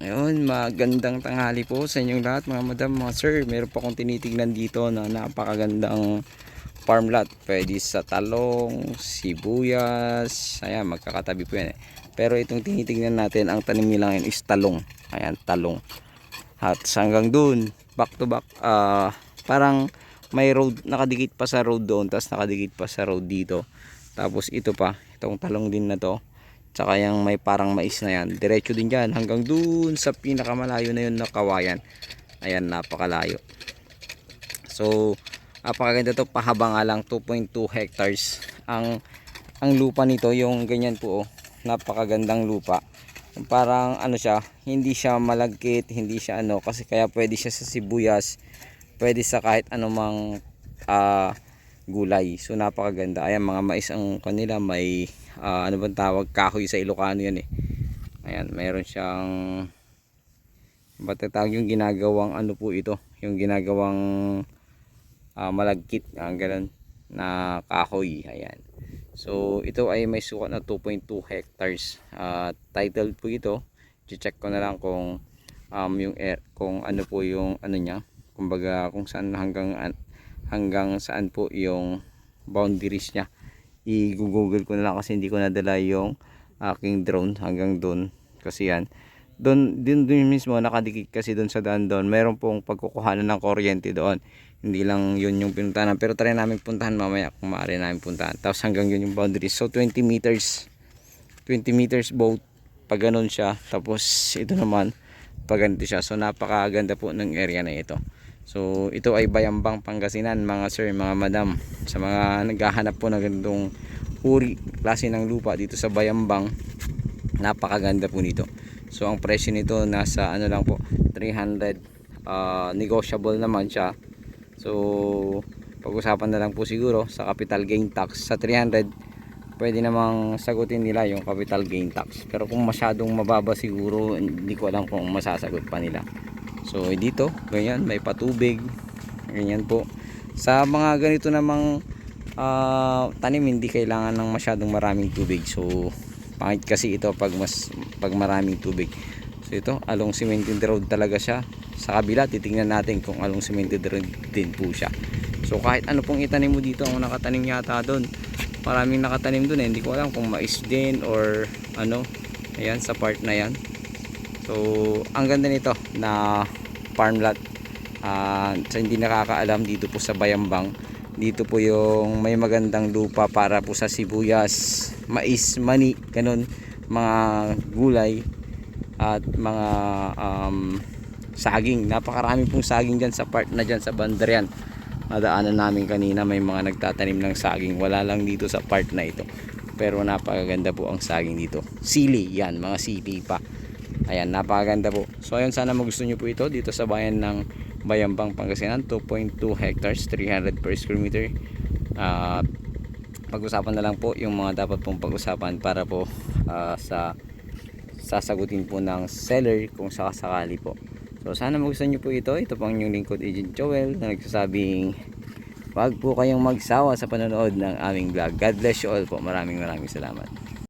Ayun, magandang tanghali po sa inyong lahat mga madam, mga sir. Meron pa akong tinitignan dito na napakagandang farm lot. Pwede sa talong, sibuyas. Ayan, magkakatabi po yan eh. Pero itong tinitignan natin, ang tanim nila ngayon is talong. Ayan, talong. At hanggang dun, back to back, parang may road, nakadikit pa sa road doon, tapos nakadikit pa sa road dito. Tapos ito pa, itong talong din na to. Tsaka yung may parang mais na yan. Diretso din dyan hanggang dun sa pinakamalayo na yun na kawayan. Ayan, napakalayo. So, napakaganda to. Pahaba nga lang, 2.2 hectares. Ang lupa nito, yung ganyan po, oh, napakagandang lupa. Parang ano siya, hindi siya malagkit, hindi siya ano, kasi kaya pwede siya sa sibuyas, pwede sa kahit anumang gulay. So napakaganda. Ayan, mga mais ang kanila, may ano bang tawag, kahoy sa Ilocano yan eh. Ayan, mayroon siyang batatag, yung ginagawang ano po ito, yung ginagawang malagkit, ganun na kahoy. Ayan. So ito ay may sukat na 2.2 hectares. Title po ito. I-check ko na lang kung yung kung ano po yung ano niya, kumbaga kung saan hanggang saan po yung boundaries niya. I-google ko na lang kasi hindi ko nadala yung aking drone hanggang doon, kasi yan doon din mismo nakadikit kasi doon sa daan doon. Meron pong pagkukuhanan ng kuryente doon, hindi lang yun yung pinuntahan, pero try namin puntahan mamaya kung maaari namin puntahan. Tapos hanggang yun yung boundaries, so 20 meters boat pag ganun siya. Tapos ito naman pag ganito siya. So napakaganda po ng area na ito. So ito ay Bayambang, Pangasinan mga sir, mga madam. Sa mga naghahanap po ng ganitong uri, klase ng lupa dito sa Bayambang, napakaganda po nito. So ang presyo nito nasa ano lang po, 300, negotiable naman siya. So pag-usapan na lang po siguro sa capital gain tax. Sa 300 pwede namang sagutin nila yung capital gain tax, pero kung masyadong mababa siguro hindi ko alam kung masasagot pa nila. So dito ganyan, may patubig, ganyan po. Sa mga ganito namang tanim, hindi kailangan ng masyadong maraming tubig. So pangit kasi ito pag maraming tubig. So ito, along cemented road talaga siya. Sa kabila titingnan natin kung along cemented road din po siya. So kahit ano pong itanim mo dito, ang nakatanim yata doon, maraming nakatanim doon eh. Hindi ko alam kung mais din or ano. Ayan, sa part na yan. So ang ganda nito na farm lot. Sa hindi nakakaalam, dito po sa Bayambang, dito po yung may magandang lupa para po sa sibuyas, mais, mani, ganun, mga gulay at mga saging. Napakarami pong saging dyan sa part na dyan sa bandar yan. Nadaanan namin kanina, may mga nagtatanim ng saging. Wala lang dito sa part na ito, pero napakaganda po ang saging dito. Sili yan, mga sili pa. Ayan, napakaganda po. So ayun, sana magustuhan nyo po ito dito sa bayan ng Bayambang, Pangasinan. 2.2 hectares, 300 per square meter. Pag-usapan na lang po yung mga dapat pong pag-usapan para po sa sasagutin po ng seller kung sakasakali po. So sana magustuhan nyo po ito. Ito pang yung lingkod, Agent Joel, na nagsasabing wag po kayong magsawa sa panonood ng aming vlog. God bless you all po. Maraming salamat.